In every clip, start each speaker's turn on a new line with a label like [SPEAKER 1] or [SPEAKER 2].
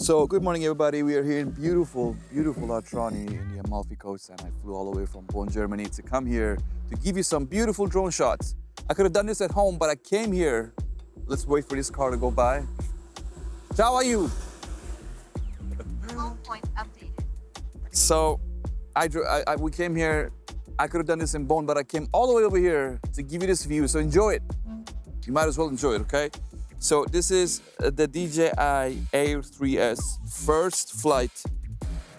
[SPEAKER 1] So good morning, everybody. We are here in beautiful Atrani in the Amalfi Coast, and I flew all the way from Bonn, Germany to come here to give you some beautiful drone shots. I could have done this at home, but I came here. Let's wait for this car to go by. How are you?
[SPEAKER 2] Home point updated.
[SPEAKER 1] So we came here. I could have done this in Bonn, but I came all the way over here to give you this view. So enjoy it. You might as well enjoy it, okay? So this is the DJI Air 3S first flight.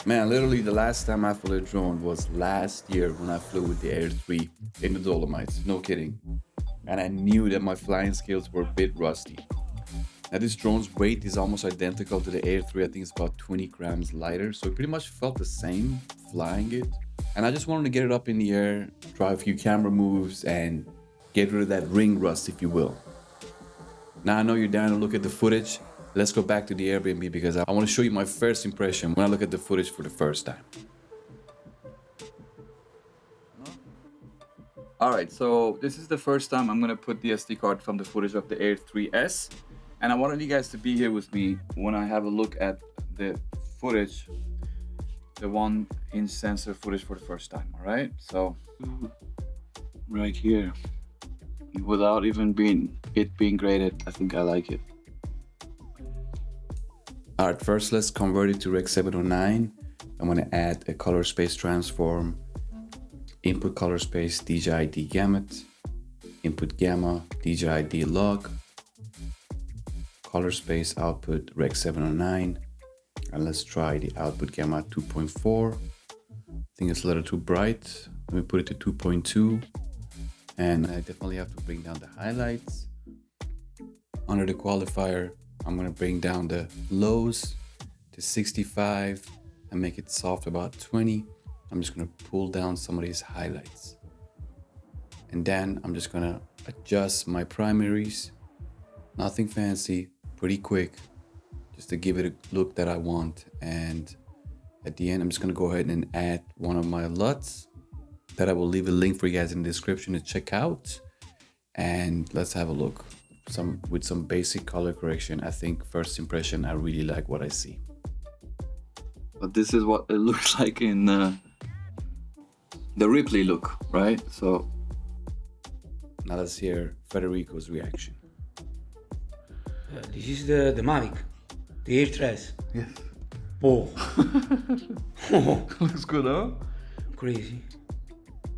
[SPEAKER 3] Man, literally the last time I flew a drone was last year when I flew with the Air 3 in the Dolomites, no kidding. And I knew that my flying skills were a bit rusty. Now this drone's weight is almost identical to the Air 3, I think it's about 20 grams lighter, so it pretty much felt the same flying it. And I just wanted to get it up in the air, try a few camera moves, and get rid of that ring rust, if you will. Now I know you're down to look at the footage. Let's go back to the Airbnb because I want to show you my first impression when I look at the footage for the first time.
[SPEAKER 1] All right, so this is the first time I'm gonna put the SD card from the footage of the Air 3S. And I wanted you guys to be here with me when I have a look at the footage, the 1-inch sensor footage for the first time, all right? So, right here, without even being graded, I think I like it.
[SPEAKER 3] All right, first let's convert it to Rec 709. I'm gonna add a color space transform, input color space DJI D gamut, input gamma DJI D log, color space output Rec 709, and let's try the output gamma 2.4. I think it's a little too bright. Let me put it to 2.2. And I definitely have to bring down the highlights. Under the qualifier, I'm gonna bring down the lows to 65 and make it soft about 20. I'm just gonna pull down some of these highlights. And then I'm just gonna adjust my primaries. Nothing fancy, pretty quick, just to give it a look that I want. And at the end, I'm just gonna go ahead and add one of my LUTs that I will leave a link for you guys in the description to check out. And let's have a look. With some basic color correction, I think first impression, I really like what I see.
[SPEAKER 1] But this is what it looks like in the Ripley look, right? So
[SPEAKER 3] Now let's hear Federico's reaction.
[SPEAKER 4] This is the Mavic, the Air 3S.
[SPEAKER 1] yes,
[SPEAKER 4] Oh,
[SPEAKER 1] looks good, huh?
[SPEAKER 4] crazy.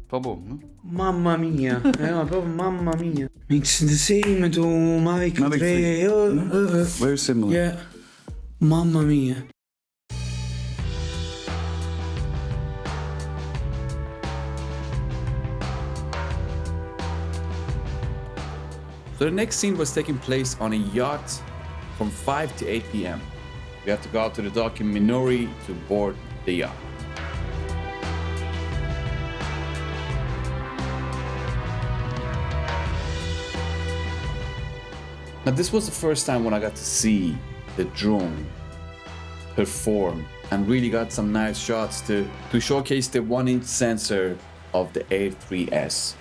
[SPEAKER 1] Pablo, no?
[SPEAKER 4] Mamma mia, ma proprio mamma mia. It's the same to Mavic,
[SPEAKER 1] Mavic
[SPEAKER 4] 3.
[SPEAKER 1] Very similar.
[SPEAKER 4] Yeah, mamma mia.
[SPEAKER 3] So the next scene was taking place on a yacht from 5 to 8 p.m. We have to go out to the dock in Minori to board the yacht. Now this was the first time when I got to see the drone perform and really got some nice shots to showcase the 1-inch sensor of the Air 3S.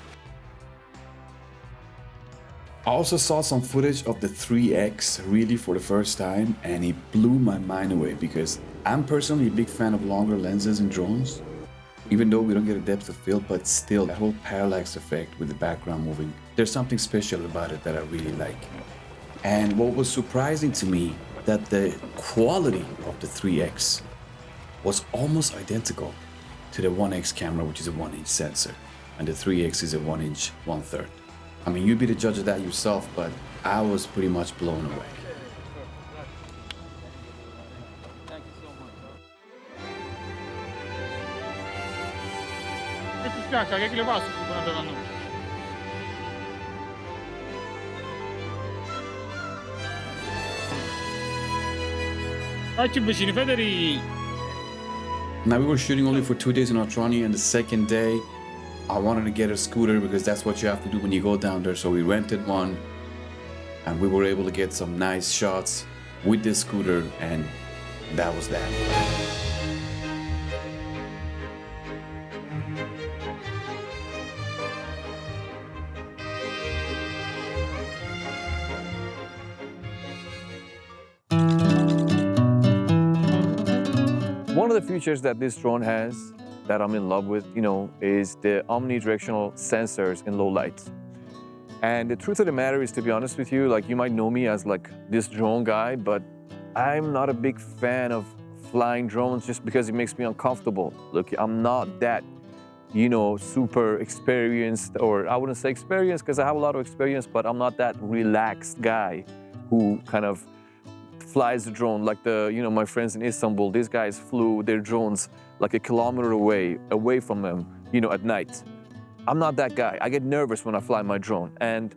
[SPEAKER 3] I also saw some footage of the 3X really for the first time, and it blew my mind away because I'm personally a big fan of longer lenses in drones. Even though we don't get a depth of field, but still that whole parallax effect with the background moving, there's something special about it that I really like. And what was surprising to me, that the quality of the 3X was almost identical to the 1X camera, which is a 1-inch sensor, and the 3X is a 1-inch 1/3. I mean, you'd be the judge of that yourself, but I was pretty much blown away.
[SPEAKER 1] Thank you so much.
[SPEAKER 5] E ti spiace, che le passo fu buona donna? Facci vicini, Federico.
[SPEAKER 3] Now we were shooting only for 2 days in Atrani, and the second day I wanted to get a scooter because that's what you have to do when you go down there. So we rented one and we were able to get some nice shots with this scooter, and that was that.
[SPEAKER 2] One of the features that this drone has that I'm in love with, is the omnidirectional sensors in low light. And the truth of the matter is, to be honest with you, like you might know me as like this drone guy, but I'm not a big fan of flying drones just because it makes me uncomfortable. Look, I'm not that, super experienced, or I wouldn't say experienced because I have a lot of experience, but I'm not that relaxed guy who kind of flies the drone like my friends in Istanbul. These guys flew their drones like a kilometer away from them, at night. I'm not that guy. I get nervous when I fly my drone. And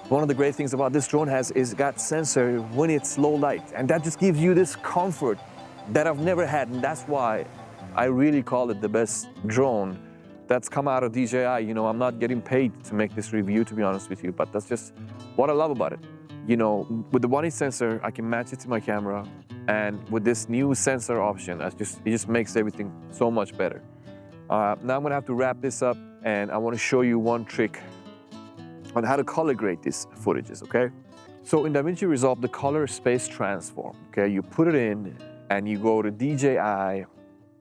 [SPEAKER 2] one of the great things about this drone is got sensor when it's low light. And that just gives you this comfort that I've never had. And that's why I really call it the best drone that's come out of DJI. I'm not getting paid to make this review, to be honest with you, but that's just what I love about it. With the 1 inch sensor, I can match it to my camera. And with this new sensor option, it just makes everything so much better. Now I'm gonna have to wrap this up, and I wanna show you one trick on how to color grade these footages, okay? So in DaVinci Resolve, the color space transform, okay? You put it in and you go to DJI,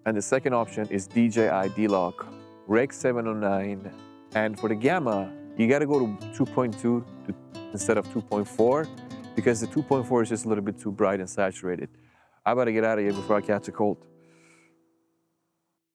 [SPEAKER 2] and the second option is DJI D-Lock, Rec 709. And for the gamma, you gotta go to 2.2 instead of 2.4 because the 2.4 is just a little bit too bright and saturated. I better get out of here before I catch a cold.